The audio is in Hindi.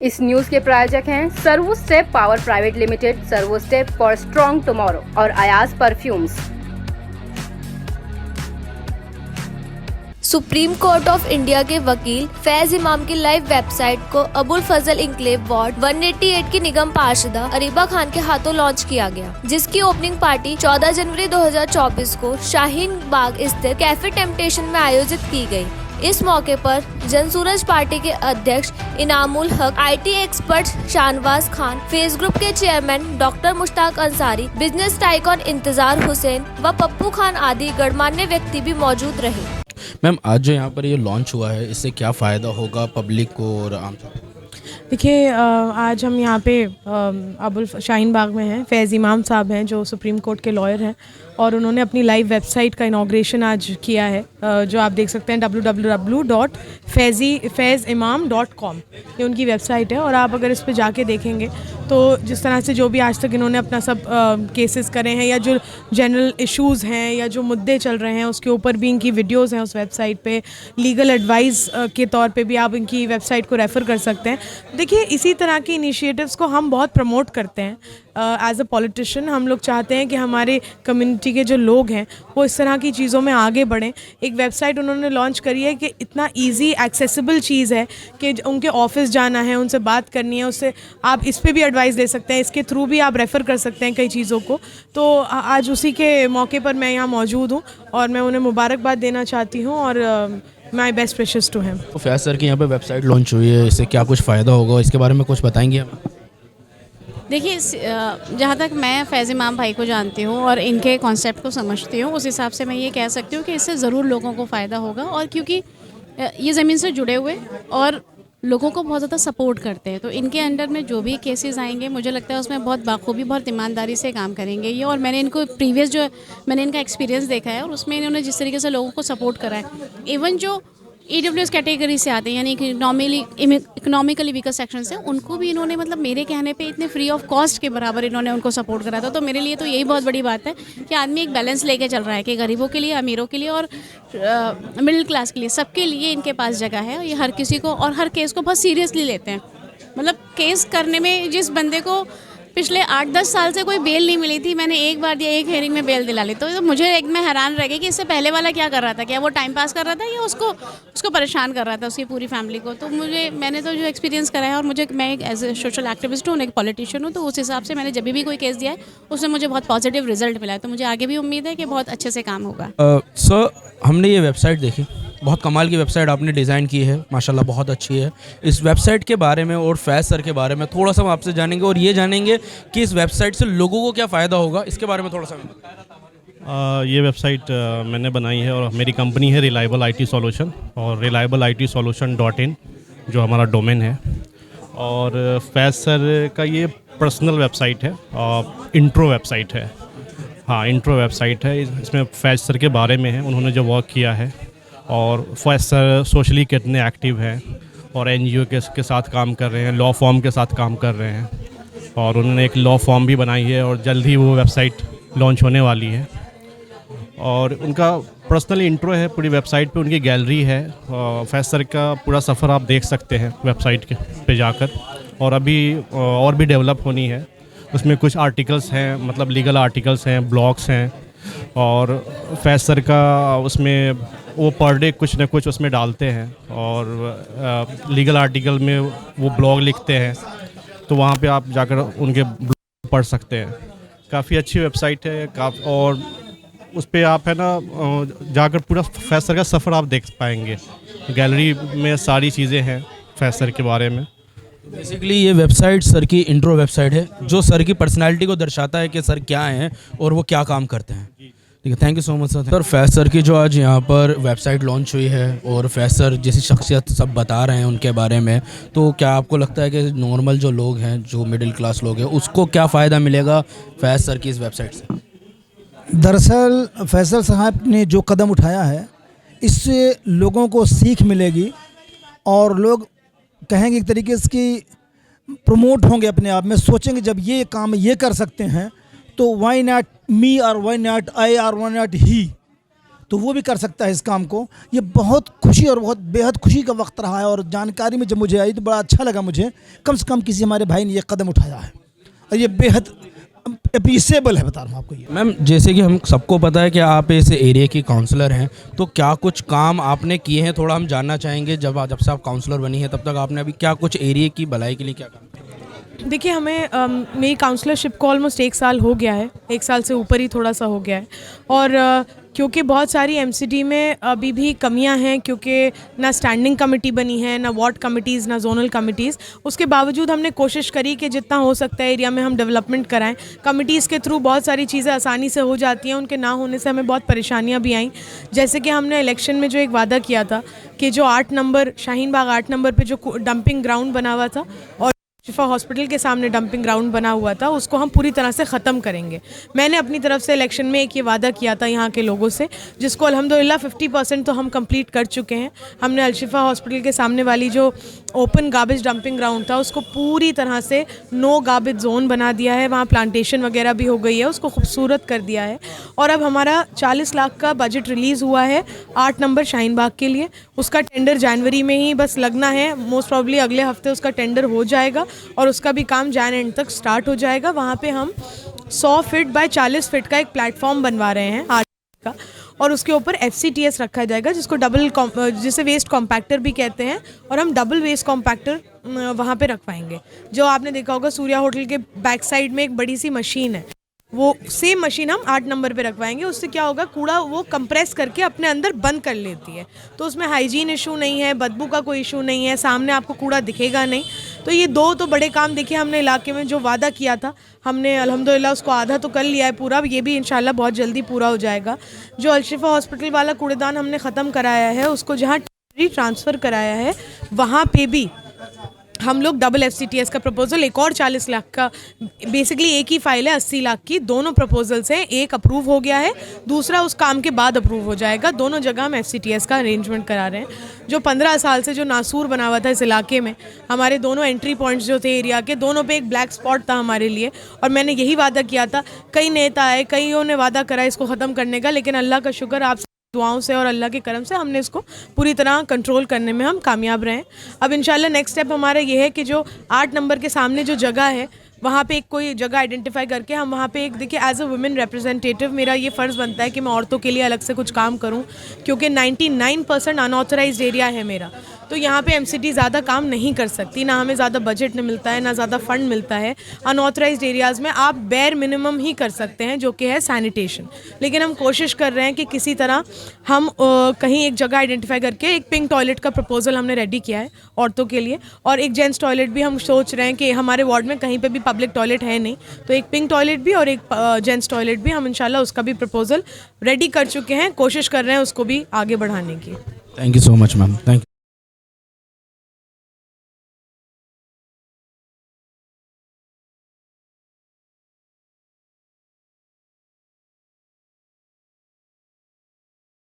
इस न्यूज के प्रायोजक हैं Servo Step Power Private Limited, Servo Step for strong tomorrow और Ayaz perfumes. Supreme Court of India के वकील फैज इमाम की लाइव वेबसाइट को अबुल फजल इंक्लेव वार्ड 188 की निगम पार्षदा अरीबा खान के हाथों लॉन्च किया गया, जिसकी ओपनिंग पार्टी 14 जनवरी 2024 को शाहीन बाग स्थित कैफे टेम्पटेशन में आयोजित की गई। इस मौके पर जनसूरज पार्टी के अध्यक्ष Inamul Haq, IT expert Shahnawaz Khan, Face group के chairman doctor Mushtaq Ansari, business tycoon Intezar Hussain व पप्पू खान आदि गणमान्य व्यक्ति भी मौजूद रहे। मैम, आज जो यहाँ पर ये लॉन्च हुआ है, इससे क्या फ़ायदा होगा पब्लिक को और आम जनता को? देखिए, आज हम यहाँ पे अबुल शाहीन बाग में हैं। फैज़ इमाम साहब हैं जो सुप्रीम कोर्ट के लॉयर हैं और उन्होंने अपनी लाइव वेबसाइट का इनाग्रेशन आज किया है, जो आप देख सकते हैं www.faizimam.com। ये उनकी वेबसाइट है और आप अगर इस पे जाके देखेंगे तो जिस तरह से जो भी आज तक इन्होंने अपना सब केसेस करे हैं या जो जनरल इश्यूज़ हैं या जो मुद्दे चल रहे हैं उसके ऊपर भी इनकी वीडियोज़ हैं उस वेबसाइट पे। लीगल एडवाइस के तौर पे भी आप इनकी वेबसाइट को रेफ़र कर सकते हैं। देखिए, इसी तरह की इनिशिएटिव्स को हम बहुत प्रमोट करते हैं। एज अ पॉलिटिशियन हम लोग चाहते हैं कि हमारे कम्युनिटी के जो लोग हैं वो इस तरह की चीज़ों में आगे बढ़ें। एक वेबसाइट उन्होंने लॉन्च करी है कि इतना इजी एक्सेसिबल चीज़ है कि उनके ऑफिस जाना है, उनसे बात करनी है, उससे आप इस पे भी एडवाइस दे सकते हैं, इसके थ्रू भी आप रेफ़र कर सकते हैं कई चीज़ों को। तो आज उसी के मौके पर मैं यहाँ मौजूद हूँ और मैं उन्हें मुबारकबाद देना चाहती हूँ और my best wishes to him. तो फैज़ सर की यहाँ पे वेबसाइट लॉन्च हुई है, इससे क्या कुछ फ़ायदा होगा, इसके बारे में कुछ बताएंगे हमें? देखिए, जहाँ तक मैं फैज़ इमाम भाई को जानती हूँ और इनके कॉन्सेप्ट को समझती हूँ, उस हिसाब से मैं ये कह सकती हूँ कि इससे ज़रूर लोगों को फ़ायदा होगा। और क्योंकि ये ज़मीन से जुड़े हुए और लोगों को बहुत ज़्यादा सपोर्ट करते हैं, तो इनके अंडर में जो भी केसेस आएंगे मुझे लगता है उसमें बहुत बाखूबी, बहुत ईमानदारी से काम करेंगे ये। और मैंने इनको प्रीवियस जो मैंने इनका एक्सपीरियंस देखा है और उसमें इन्होंने जिस तरीके से लोगों को सपोर्ट करा है, इवन जो EWS कैटेगरी से आते हैं यानी कि इकोनॉमिकली वीकर सेक्शन से, उनको भी इन्होंने मतलब मेरे कहने पे इतने फ्री ऑफ कॉस्ट के बराबर इन्होंने उनको सपोर्ट करा था। तो मेरे लिए तो यही बहुत बड़ी बात है कि आदमी एक बैलेंस लेके चल रहा है कि गरीबों के लिए, अमीरों के लिए और मिडिल क्लास के लिए, सबके लिए इनके पास जगह है। और ये हर किसी को और हर केस को बहुत सीरियसली लेते हैं। मतलब केस करने में जिस बंदे को पिछले 8-10 साल से कोई बेल नहीं मिली थी, मैंने एक बार दिया, एक हेयरिंग में बेल दिला ली। तो मुझे एक मैं हैरान रह गई कि इससे पहले वाला क्या कर रहा था, क्या वो टाइम पास कर रहा था या उसको परेशान कर रहा था, उसकी पूरी फैमिली को। तो मैंने तो जो एक्सपीरियंस करा है और मैं एक एज ए सोशल एक्टिविस्ट हूँ, एक पॉलिटिशियन हूँ, तो उस हिसाब से मैंने जब भी कोई केस दिया है उसमें मुझे बहुत पॉजिटिव रिजल्ट मिला है। तो मुझे आगे भी उम्मीद है कि बहुत अच्छे से काम होगा। सर, हमने ये वेबसाइट देखी, बहुत कमाल की वेबसाइट आपने डिज़ाइन की है, माशाल्लाह बहुत अच्छी है। इस वेबसाइट के बारे में और फैज़ सर के बारे में थोड़ा सा हम आपसे जानेंगे और ये जानेंगे कि इस वेबसाइट से लोगों को क्या फ़ायदा होगा, इसके बारे में थोड़ा सा ये वेबसाइट मैंने बनाई है और मेरी कंपनी है रिलायबल IT सॉल्यूशन और reliableitsolution.in जो हमारा डोमेन है। और फैज़ सर का ये पर्सनल वेबसाइट है और इंट्रो वेबसाइट है। हाँ, इंट्रो वेबसाइट है। इसमें फैज़ सर के बारे में है, उन्होंने जो वर्क किया है और फैज़ सर सोशली कितने एक्टिव हैं और NGO के साथ काम कर रहे हैं, लॉ फॉर्म के साथ काम कर रहे हैं और उन्होंने एक लॉ फॉर्म भी बनाई है और जल्द ही वो वेबसाइट लॉन्च होने वाली है। और उनका पर्सनल इंट्रो है, पूरी वेबसाइट पे उनकी गैलरी है। फैज़ सर का पूरा सफ़र आप देख सकते हैं वेबसाइट पे जाकर। और अभी और भी डेवलप होनी है, उसमें कुछ आर्टिकल्स हैं, मतलब लीगल आर्टिकल्स हैं, ब्लॉग्स हैं। और फैज़ सर का उसमें वो पर डे कुछ ना कुछ उसमें डालते हैं और लीगल आर्टिकल में वो ब्लॉग लिखते हैं, तो वहाँ पे आप जाकर उनके ब्लॉग पढ़ सकते हैं। काफ़ी अच्छी वेबसाइट है और उस पर आप है ना जाकर पूरा फैज़ सर का सफ़र आप देख पाएंगे। गैलरी में सारी चीज़ें हैं फैज़ सर के बारे में। बेसिकली ये वेबसाइट सर की इंट्रो वेबसाइट है जो सर की पर्सनालिटी को दर्शाता है कि सर क्या हैं और वो क्या काम करते हैं। ठीक है, thank you so much sir. Sir, Faiz sir की जो आज यहाँ पर वेबसाइट लॉन्च हुई है और फैज़ सर जैसी शख्सियत सब बता रहे हैं उनके बारे में, तो क्या आपको लगता है कि नॉर्मल जो लोग हैं, जो मिडिल क्लास लोग हैं, उसको क्या फ़ायदा मिलेगा फैज़ सर की इस वेबसाइट से? दरअसल फैसल साहब ने जो कदम उठाया है, इससे लोगों को सीख मिलेगी और लोग कहेंगे एक तरीके से कि प्रमोट होंगे, अपने आप में सोचेंगे जब ये काम ये कर सकते हैं तो वाई नॉट मी और वाई नॉट आई और वाई नॉट ही। तो वो भी कर सकता है इस काम को। ये बहुत खुशी और बहुत बेहद खुशी का वक्त रहा है, और जानकारी में जब मुझे आई तो बड़ा अच्छा लगा मुझे, कम से कम किसी हमारे भाई ने ये कदम उठाया है, और ये बेहद अप्रिशिएबल है, बता रहा हूँ आपको ये। मैम, जैसे कि हम सबको पता है कि आप इस एरिया की काउंसलर हैं, तो क्या कुछ काम आपने किए हैं, थोड़ा हम जानना चाहेंगे। जब से आप काउंसलर बनी है तब तक आपने अभी क्या कुछ एरिया की भलाई के लिए क्या काम किया? देखिए, हमें मेरी काउंसलरशिप को ऑलमोस्ट 1 साल हो गया है, 1 साल से ऊपर ही थोड़ा सा हो गया है। और क्योंकि बहुत सारी एमसीडी में अभी भी कमियां हैं, क्योंकि ना स्टैंडिंग कमेटी बनी है, ना वार्ड कमिटीज़, ना जोनल कमिटीज़। उसके बावजूद हमने कोशिश करी कि जितना हो सकता है एरिया में हम डेवलपमेंट कराएं। कमिटीज़ के थ्रू बहुत सारी चीज़ें आसानी से हो जाती हैं, उनके ना होने से हमें बहुत परेशानियाँ भी आईं। जैसे कि हमने इलेक्शन में जो एक वादा किया था कि जो 8 नंबर शाहीन बाग 8 नंबर पर जो डंपिंग ग्राउंड बना हुआ था और शिफा हॉस्पिटल के सामने डंपिंग ग्राउंड बना हुआ था, उसको हम पूरी तरह से ख़त्म करेंगे। मैंने अपनी तरफ से इलेक्शन में एक ये वादा किया था यहाँ के लोगों से, जिसको अल्हम्दुलिल्लाह 50% तो हम कंप्लीट कर चुके हैं। हमने अलशिफा हॉस्पिटल के सामने वाली जो ओपन गार्बेज डंपिंग ग्राउंड था उसको पूरी तरह से नो गार्बेज जोन बना दिया है, वहाँ प्लांटेशन वगैरह भी हो गई है, उसको खूबसूरत कर दिया है। और अब हमारा 40 लाख का बजट रिलीज़ हुआ है 8 नंबर शाहीन बाग के लिए। उसका टेंडर जनवरी में ही बस लगना है, मोस्ट प्रॉब्ली अगले हफ्ते उसका टेंडर हो जाएगा और उसका भी काम जैन एंड तक स्टार्ट हो जाएगा। वहाँ पे हम 100 फीट बाय 40 फीट का एक प्लेटफॉर्म बनवा रहे हैं 8 का, और उसके ऊपर FCTS रखा जाएगा, जिसे वेस्ट कॉम्पैक्टर भी कहते हैं, और हम डबल वेस्ट कॉम्पैक्टर वहाँ पे रखवाएंगे। जो आपने देखा होगा सूर्या होटल के बैक साइड में एक बड़ी सी मशीन है, वो सेम मशीन हम 8 नंबर पे रखवाएंगे। उससे क्या होगा, कूड़ा वो कंप्रेस करके अपने अंदर बंद कर लेती है, तो उसमें हाइजीन इशू नहीं है, बदबू का कोई इशू नहीं है, सामने आपको कूड़ा दिखेगा नहीं। तो ये 2 तो बड़े काम देखिए हमने इलाके में जो वादा किया था, हमने अल्हम्दुलिल्लाह उसको आधा तो कर लिया है पूरा, ये भी इंशाल्लाह बहुत जल्दी पूरा हो जाएगा। जो अलशिफा हॉस्पिटल वाला कूड़ेदान हमने ख़त्म कराया है, उसको जहाँ ट्रांसफ़र कराया है वहाँ पे भी हम लोग डबल FCTS का प्रपोजल, एक और 40 लाख का, बेसिकली एक ही फाइल है 80 लाख की, दोनों प्रपोजल्स हैं। एक अप्रूव हो गया है, दूसरा उस काम के बाद अप्रूव हो जाएगा। दोनों जगह हम FCTS का अरेंजमेंट करा रहे हैं। जो 15 साल से जो नासूर बना हुआ था इस इलाके में, हमारे दोनों एंट्री पॉइंट्स जो थे एरिया के, दोनों पे एक ब्लैक स्पॉट था हमारे लिए, और मैंने यही वादा किया था। कई नेता आए, कईयों ने वादा करा इसको ख़त्म करने का, लेकिन अल्लाह का शुक्र, आप दुआओं से और अल्लाह के करम से हमने इसको पूरी तरह कंट्रोल करने में हम कामयाब रहे। अब इंशाल्लाह नेक्स्ट स्टेप हमारा ये है कि जो 8 नंबर के सामने जो जगह है, वहाँ पे एक कोई जगह आइडेंटिफाई करके हम वहाँ पे एक, देखिए एज अ वुमेन रिप्रेजेंटेटिव मेरा ये फ़र्ज़ बनता है कि मैं औरतों के लिए अलग से कुछ काम करूँ, क्योंकि 99% अनऑथराइज्ड एरिया है मेरा। तो यहाँ पे एमसीडी ज़्यादा काम नहीं कर सकती, ना हमें ज़्यादा बजट नहीं मिलता है, ना ज़्यादा फंड मिलता है। अनऑथराइज्ड एरियाज़ में आप बेयर मिनिमम ही कर सकते हैं, जो कि है सैनिटेशन। लेकिन हम कोशिश कर रहे हैं कि किसी तरह हम कहीं एक जगह आइडेंटिफाई करके एक पिंक टॉयलेट का प्रपोजल हमने रेडी किया है औरतों के लिए, और एक जेंट्स टॉयलेट भी हम सोच रहे हैं कि हमारे वार्ड में कहीं पर भी पब्लिक टॉयलेट है नहीं, तो एक पिंक टॉयलेट भी और एक जेंट्स टॉयलेट भी हम इंशाल्लाह उसका भी प्रपोजल रेडी कर चुके हैं। कोशिश कर रहे हैं उसको भी आगे बढ़ाने की। Thank you so much ma'am, thank you.